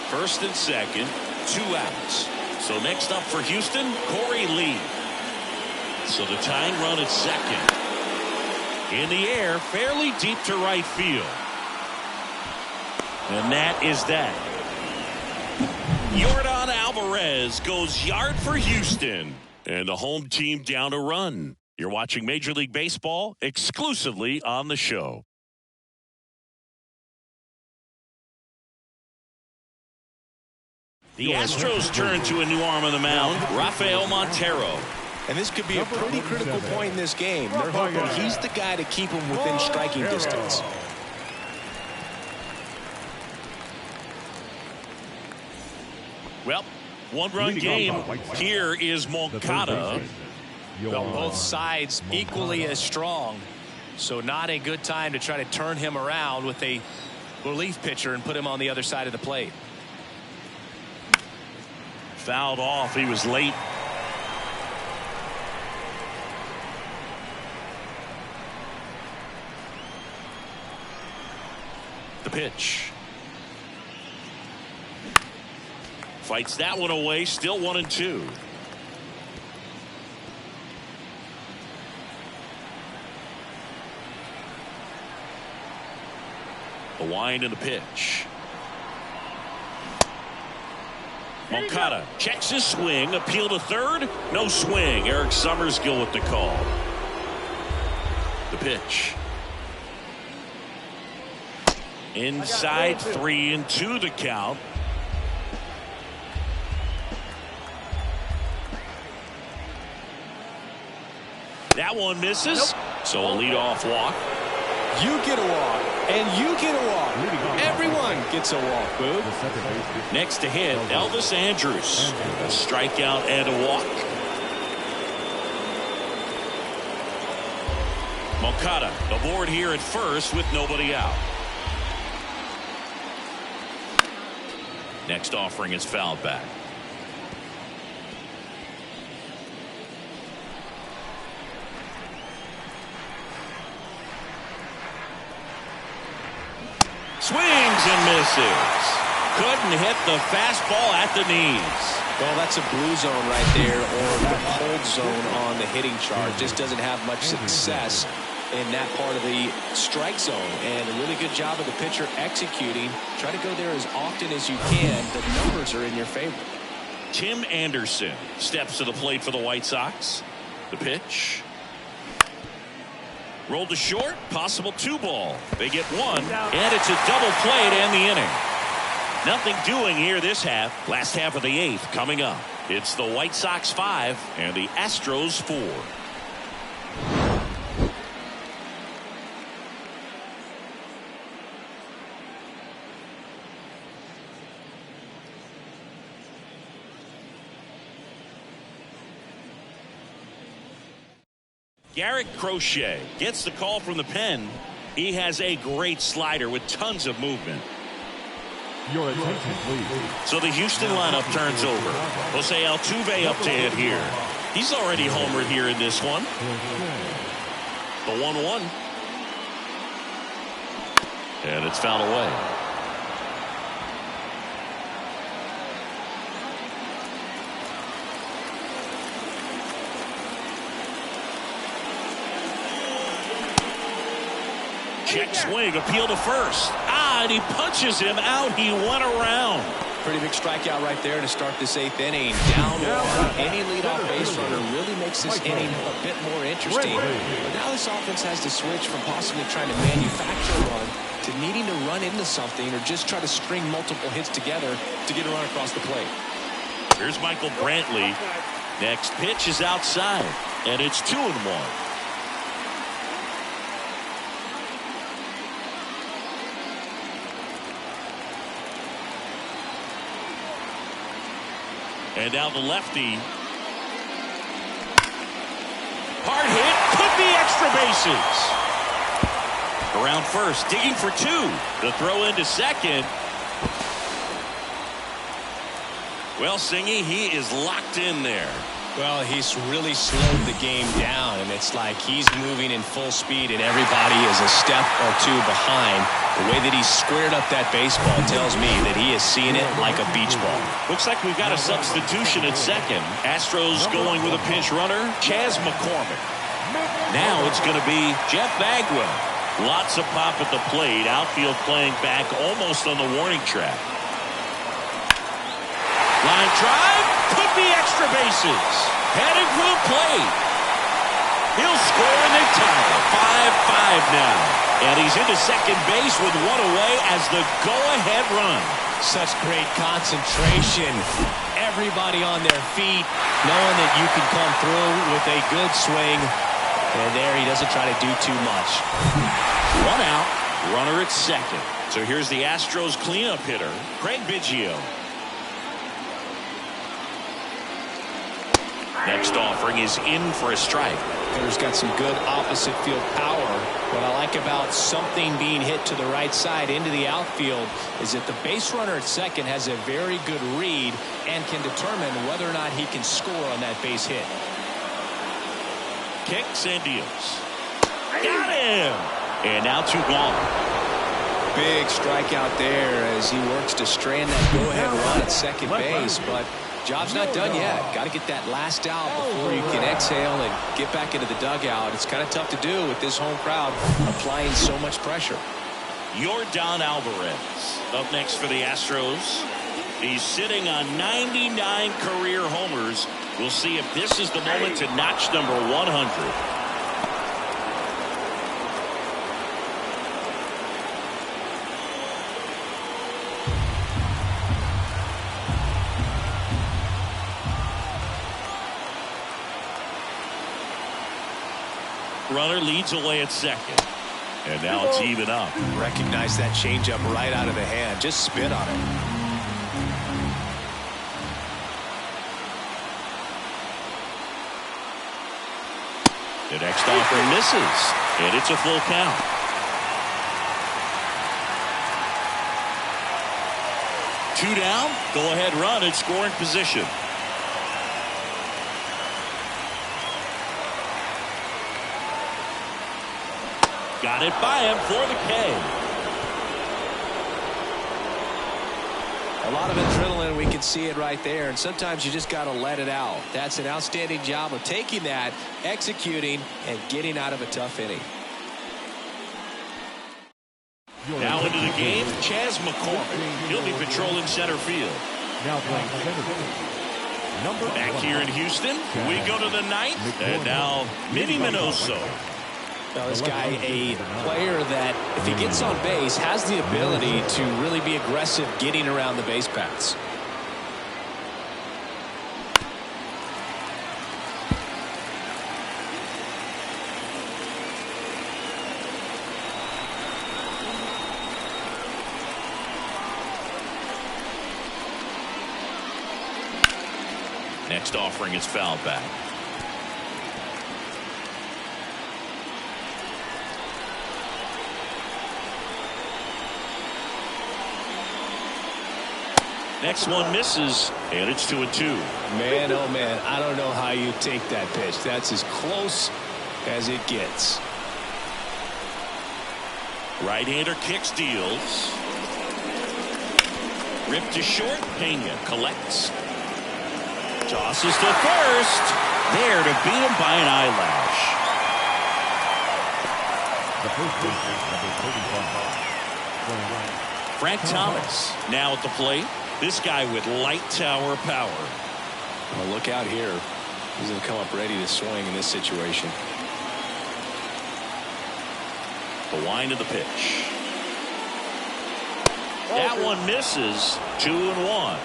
Speaker 1: First and second, 2 outs. So next up for Houston, Corey Lee. So the tying run at second. In the air, fairly deep to right field. And that is that. Yordan Alvarez goes yard for Houston. And the home team down a run. You're watching Major League Baseball exclusively on the show. The Astros turn to a new arm on the mound, Rafael Montero.
Speaker 2: And this could be a pretty critical point in this game. They're hoping he's the guy to keep him within striking distance.
Speaker 1: Well, 1-run game. Here is Moncada.
Speaker 2: Both sides equally as strong. So not a good time to try to turn him around with a relief pitcher and put him on the other side of the plate.
Speaker 1: Fouled off. He was late. The pitch. Fights that one away. Still 1-2. The wind and the pitch. Moncada checks his swing. Appeal to third. No swing. Eric Summerskill with the call. The pitch. Inside 3-2 the count. That one misses. So a leadoff walk.
Speaker 2: You get a walk, and you get a walk. Everyone gets a walk, Boog.
Speaker 1: Next to hit, Elvis Andrus. A strikeout and a walk. Moncada aboard here at first with nobody out. Next offering is fouled back. Swings and misses. Couldn't hit the fastball at the knees.
Speaker 2: Well, that's a blue zone right there, or the cold zone on the hitting chart. Just doesn't have much success in that part of the strike zone. And a really good job of the pitcher executing. Try to go there as often as you can. The numbers are in your favor.
Speaker 1: Tim Anderson steps to the plate for the White Sox. The pitch. Rolled to short, possible 2-ball. They get one, and it's a double play to end the inning. Nothing doing here this half. Last half of the 8th coming up. It's the White Sox 5 and the Astros 4. Garrett Crochet gets the call from the pen. He has a great slider with tons of movement.
Speaker 3: Your attention, please.
Speaker 1: So the Houston lineup turns over. Jose Altuve up to hit here. He's already homered here in this one. The 1-1. And it's fouled away. Check swing, appeal to first. And he punches him out. He went around.
Speaker 2: Pretty big strikeout right there to start this 8th inning. Down one. Any leadoff base runner really makes this inning a bit more interesting. But now this offense has to switch from possibly trying to manufacture a run to needing to run into something or just try to string multiple hits together to get a run across the plate.
Speaker 1: Here's Michael Brantley. Next pitch is outside, and it's 2-1. And down the lefty. Hard hit. Could be extra bases. Around first. Digging for 2. The throw into second. Well, Singy, he is locked in there.
Speaker 2: Well, he's really slowed the game down, and it's like he's moving in full speed, and everybody is a step or 2 behind. The way that he squared up that baseball tells me that he is seeing it like a beach ball.
Speaker 1: Looks like we've got a substitution at second. Astros going with a pinch runner, Chas McCormick. Now it's going to be Jeff Bagwell. Lots of pop at the plate. Outfield playing back almost on the warning track. Line drive. Could be extra bases. Heading for the plate. He'll score and they tie it. 5-5 now. And he's into second base with 1 away as the go-ahead run.
Speaker 2: Such great concentration. Everybody on their feet, knowing that you can come through with a good swing. And there he doesn't try to do too much.
Speaker 1: 1 out. Runner at second. So here's the Astros cleanup hitter, Craig Biggio. Next offering is in for a strike.
Speaker 2: Hitter's got some good opposite field power. What I like about something being hit to the right side into the outfield is that the base runner at second has a very good read and can determine whether or not he can score on that base hit.
Speaker 1: Kicks and deals. Got him! And now 2 gone.
Speaker 2: Big strikeout there as he works to strand that go-ahead run at second base, but job's not done yet. Got to get that last out before you can exhale and get back into the dugout. It's kind of tough to do with this home crowd applying so much pressure.
Speaker 1: Yordan Alvarez up next for the Astros. He's sitting on 99 career homers. We'll see if this is the moment to notch number 100. Runner leads away at second. And now it's even up.
Speaker 5: Recognize that changeup right out of the hand. Just spit on it.
Speaker 1: The next offering misses, and it's a full count. Two down, go ahead run in scoring position. Got it by him for the K.
Speaker 2: A lot of adrenaline, we can see it right there, and sometimes you just got to let it out. That's an outstanding job of taking that, executing, and getting out of a tough inning.
Speaker 1: Now into the game, Chas McCormick. He'll be patrolling center field.
Speaker 3: Now playing center field.
Speaker 1: Back here in Houston, we go to the ninth, and now Minnie Minoso.
Speaker 2: Now, this guy, a player that, if he gets on base, has the ability to really be aggressive getting around the base paths.
Speaker 1: Next offering is fouled back. Next one misses, and it's 2-2.
Speaker 2: Man, oh man, I don't know how you take that pitch. That's as close as it gets.
Speaker 1: Right-hander kicks, deals. Ripped to short. Pena collects. Tosses to first. There to beat him by an eyelash.
Speaker 3: The first baseman, number 35.
Speaker 1: Frank Thomas now at the plate. This guy with light tower power.
Speaker 2: Well, look out here. He's going to come up ready to swing in this situation.
Speaker 1: The wind of the pitch. That one misses. 2-1.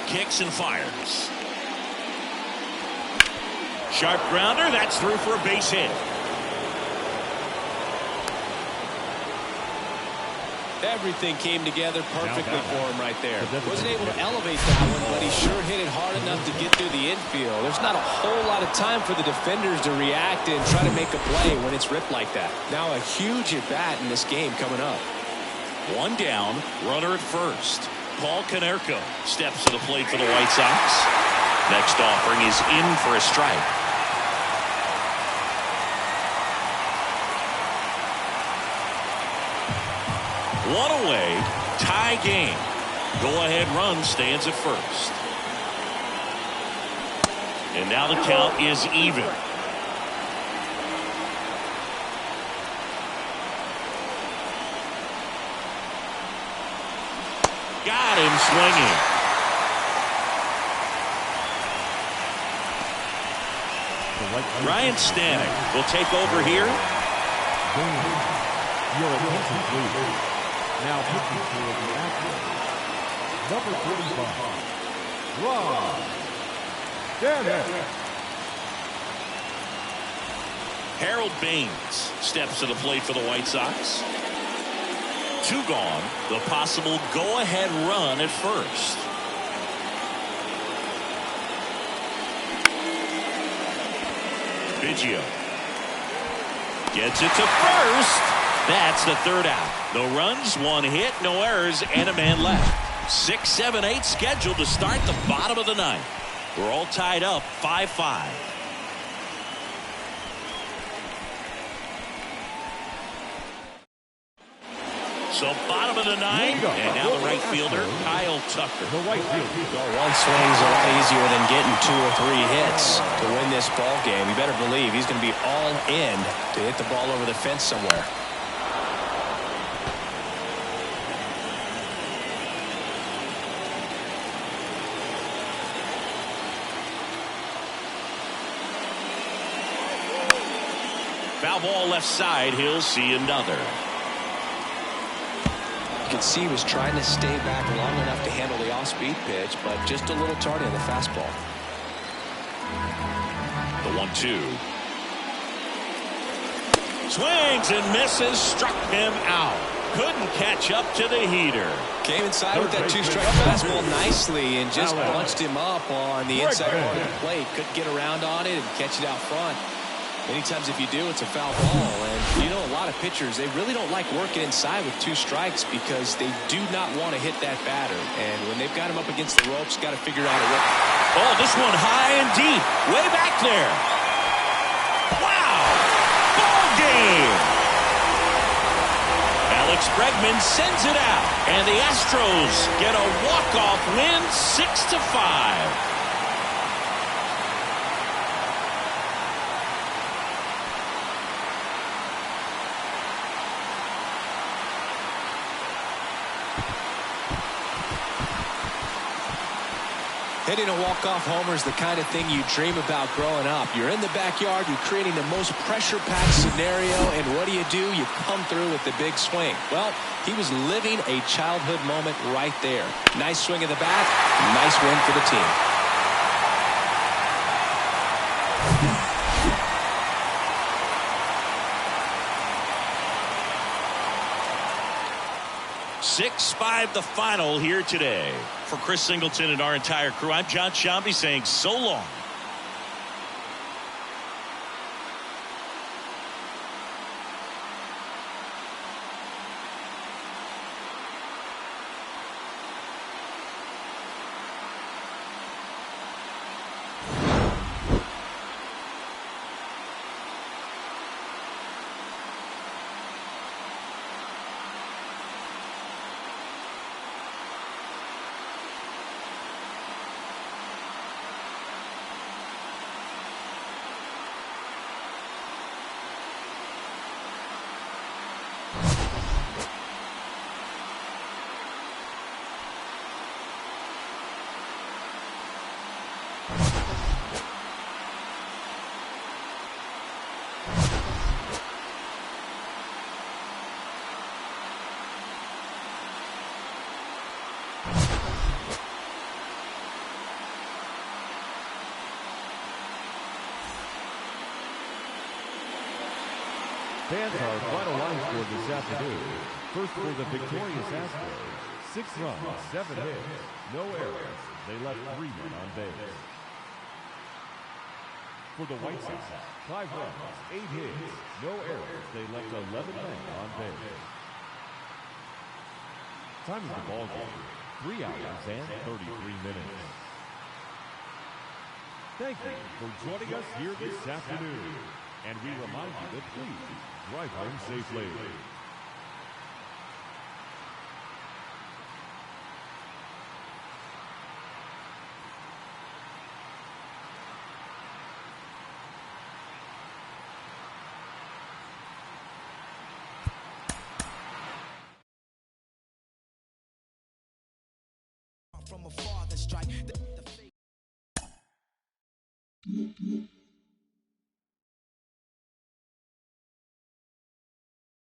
Speaker 1: Kicks and fires. Sharp grounder. That's through for a base hit.
Speaker 2: Everything came together perfectly for him right there. Wasn't able to elevate that one, but he sure hit it hard enough to get through the infield. There's not a whole lot of time for the defenders to react and try to make a play when it's ripped like that. Now a huge at-bat in this game coming up.
Speaker 1: One down, runner at first. Paul Konerko steps to the plate for the White Sox. Next offering is in for a strike. One away, tie game. Go-ahead run stands at first. And now the count is even. Got him swinging. Ryan Stanek will take over here.
Speaker 3: Your attention, please. Now pitching for the Astros, number 45, Ron Stanek.
Speaker 1: Harold Baines steps to the plate for the White Sox. Two gone. The possible go-ahead run at first. Biggio gets it to first. That's the third out. No runs, one hit, no errors, and a man left. 6, 7, 8 scheduled to start the bottom of the ninth. We're all tied up 5-5. So bottom of the ninth, and now the right fielder, Kyle Tucker.
Speaker 3: The right fielder.
Speaker 2: Well, one swing's a lot easier than getting 2 or 3 hits to win this ball game. You better believe he's going to be all in to hit the ball over the fence somewhere.
Speaker 1: Foul ball left side. He'll see another.
Speaker 2: could see he was trying to stay back long enough to handle the off-speed pitch, but just a little tardy on the fastball.
Speaker 1: The 1-2. Swings and misses, struck him out. Couldn't catch up to the heater.
Speaker 2: Came inside with that two-strike fastball nicely and just bunched him up on the inside part of the plate. Couldn't get around on it and catch it out front. Many times if you do, it's a foul ball. And you know, a lot of pitchers, they really don't like working inside with 2 strikes because they do not want to hit that batter. And when they've got him up against the ropes, got to figure out a way.
Speaker 1: Oh, this one high and deep, way back there. Wow! Ball game! Alex Bregman sends it out, and the Astros get a walk-off win, 6-5.
Speaker 2: Hitting a walk-off homer is the kind of thing you dream about growing up. You're in the backyard, you're creating the most pressure-packed scenario, and what do? You come through with the big swing. Well, he was living a childhood moment right there. Nice swing of the bat, nice win for the team.
Speaker 1: Six-5 the final here today. For Chris Singleton and our entire crew, I'm John Shambi saying so long.
Speaker 3: Fans, our final line score this afternoon. First for the victorious Astros. 6 runs, 7 hits, no errors. They left 3 men on base. For the White Sox, 5 runs, 8 hits, no errors. They left 11 men on base. Time of the ball game, 3 hours and 33 minutes. Thank you for joining us here this afternoon. And we remind you to please drive home safely.
Speaker 6: From afar, the strike.